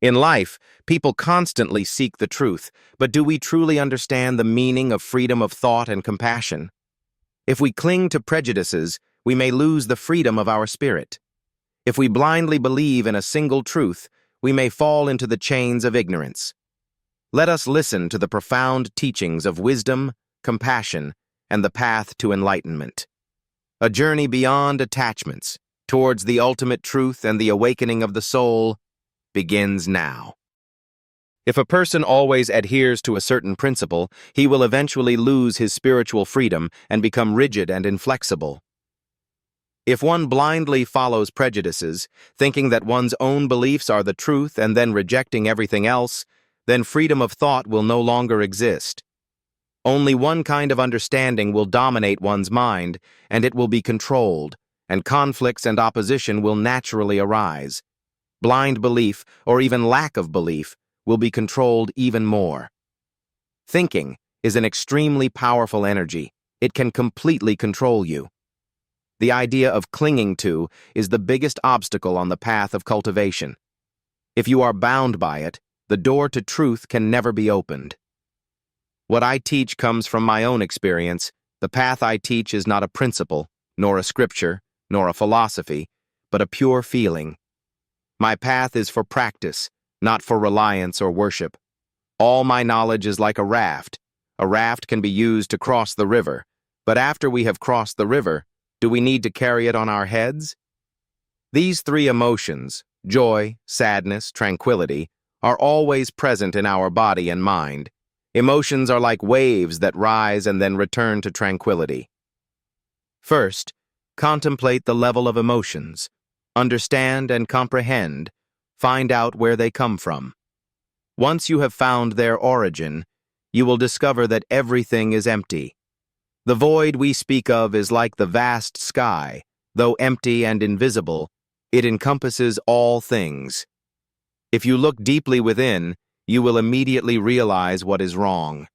In life, people constantly seek the truth, but do we truly understand the meaning of freedom of thought and compassion? If we cling to prejudices, we may lose the freedom of our spirit. If we blindly believe in a single truth, we may fall into the chains of ignorance. Let us listen to the profound teachings of wisdom, compassion, and the path to enlightenment. A journey beyond attachments, towards the ultimate truth and the awakening of the soul, begins now. If a person always adheres to a certain principle, he will eventually lose his spiritual freedom and become rigid and inflexible. If one blindly follows prejudices, thinking that one's own beliefs are the truth and then rejecting everything else, then freedom of thought will no longer exist. Only one kind of understanding will dominate one's mind, and it will be controlled, and conflicts and opposition will naturally arise. Blind belief, or even lack of belief, will be controlled even more. Thinking is an extremely powerful energy. It can completely control you. The idea of clinging to is the biggest obstacle on the path of cultivation. If you are bound by it, the door to truth can never be opened. What I teach comes from my own experience. The path I teach is not a principle, nor a scripture, nor a philosophy, but a pure feeling. My path is for practice, not for reliance or worship. All my knowledge is like a raft. A raft can be used to cross the river, but after we have crossed the river, do we need to carry it on our heads? These three emotions, joy, sadness, tranquility, are always present in our body and mind. Emotions are like waves that rise and then return to tranquility. First, contemplate the level of emotions. Understand and comprehend. Find out where they come from. Once you have found their origin, you will discover that everything is empty. The void we speak of is like the vast sky. Though empty and invisible, it encompasses all things. If you look deeply within, you will immediately realize what is wrong.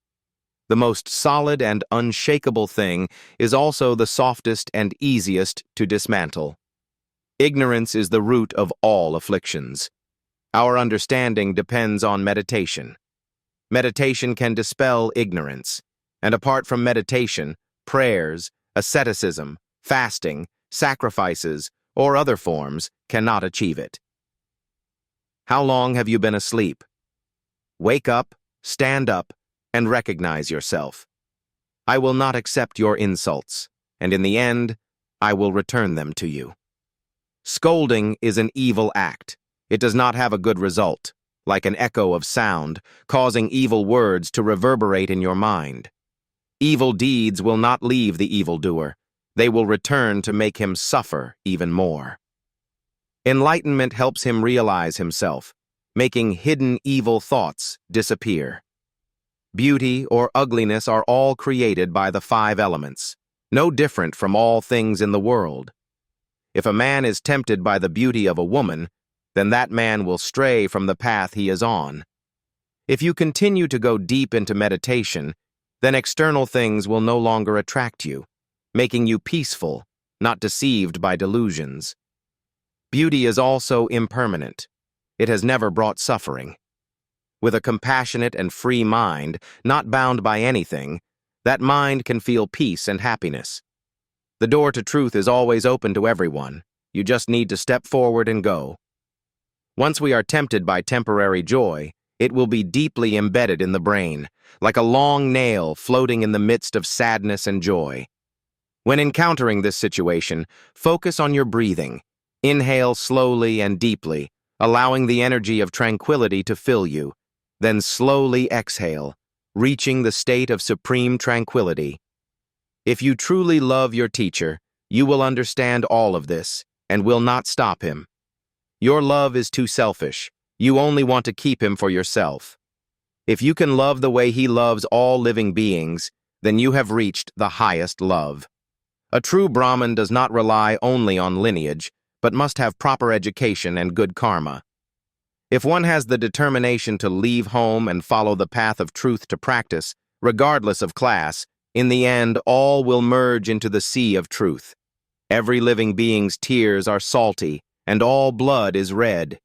The most solid and unshakable thing is also the softest and easiest to dismantle. Ignorance is the root of all afflictions. Our understanding depends on meditation. Meditation can dispel ignorance, and apart from meditation, prayers, asceticism, fasting, sacrifices, or other forms cannot achieve it. How long have you been asleep? Wake up, stand up, and recognize yourself. I will not accept your insults, and in the end, I will return them to you. Scolding is an evil act. It does not have a good result, like an echo of sound, causing evil words to reverberate in your mind. Evil deeds will not leave the evildoer. They will return to make him suffer even more. Enlightenment helps him realize himself, making hidden evil thoughts disappear. Beauty or ugliness are all created by the five elements, no different from all things in the world. If a man is tempted by the beauty of a woman, then that man will stray from the path he is on. If you continue to go deep into meditation, then external things will no longer attract you, making you peaceful, not deceived by delusions. Beauty is also impermanent. It has never brought suffering. With a compassionate and free mind, not bound by anything, that mind can feel peace and happiness. The door to truth is always open to everyone. You just need to step forward and go. Once we are tempted by temporary joy, it will be deeply embedded in the brain, like a long nail floating in the midst of sadness and joy. When encountering this situation, focus on your breathing. Inhale slowly and deeply, allowing the energy of tranquility to fill you. Then slowly exhale, reaching the state of supreme tranquility. If you truly love your teacher, you will understand all of this and will not stop him. Your love is too selfish. You only want to keep him for yourself. If you can love the way he loves all living beings, then you have reached the highest love. A true Brahmin does not rely only on lineage, but must have proper education and good karma. If one has the determination to leave home and follow the path of truth to practice, regardless of class, in the end all will merge into the sea of truth. Every living being's tears are salty, and all blood is red.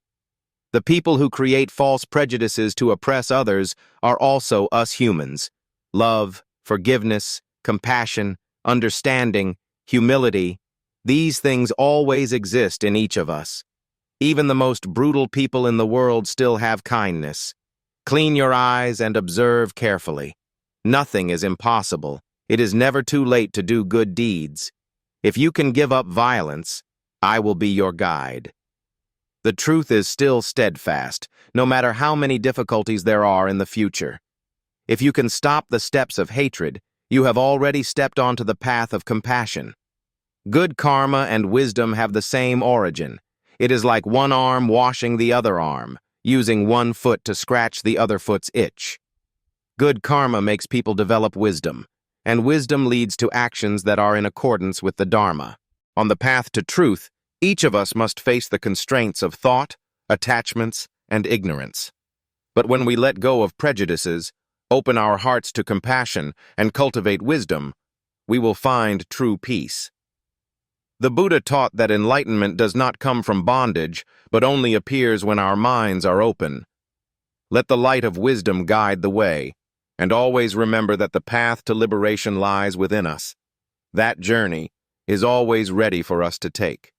The people who create false prejudices to oppress others are also us humans. Love, forgiveness, compassion, understanding, humility, these things always exist in each of us. Even the most brutal people in the world still have kindness. Clean your eyes and observe carefully. Nothing is impossible. It is never too late to do good deeds. If you can give up violence, I will be your guide. The truth is still steadfast, no matter how many difficulties there are in the future. If you can stop the steps of hatred, you have already stepped onto the path of compassion. Good karma and wisdom have the same origin. It is like one arm washing the other arm, using one foot to scratch the other foot's itch. Good karma makes people develop wisdom, and wisdom leads to actions that are in accordance with the Dharma. On the path to truth, each of us must face the constraints of thought, attachments, and ignorance. But when we let go of prejudices, open our hearts to compassion, and cultivate wisdom, we will find true peace. The Buddha taught that enlightenment does not come from bondage, but only appears when our minds are open. Let the light of wisdom guide the way, and always remember that the path to liberation lies within us. That journey is always ready for us to take.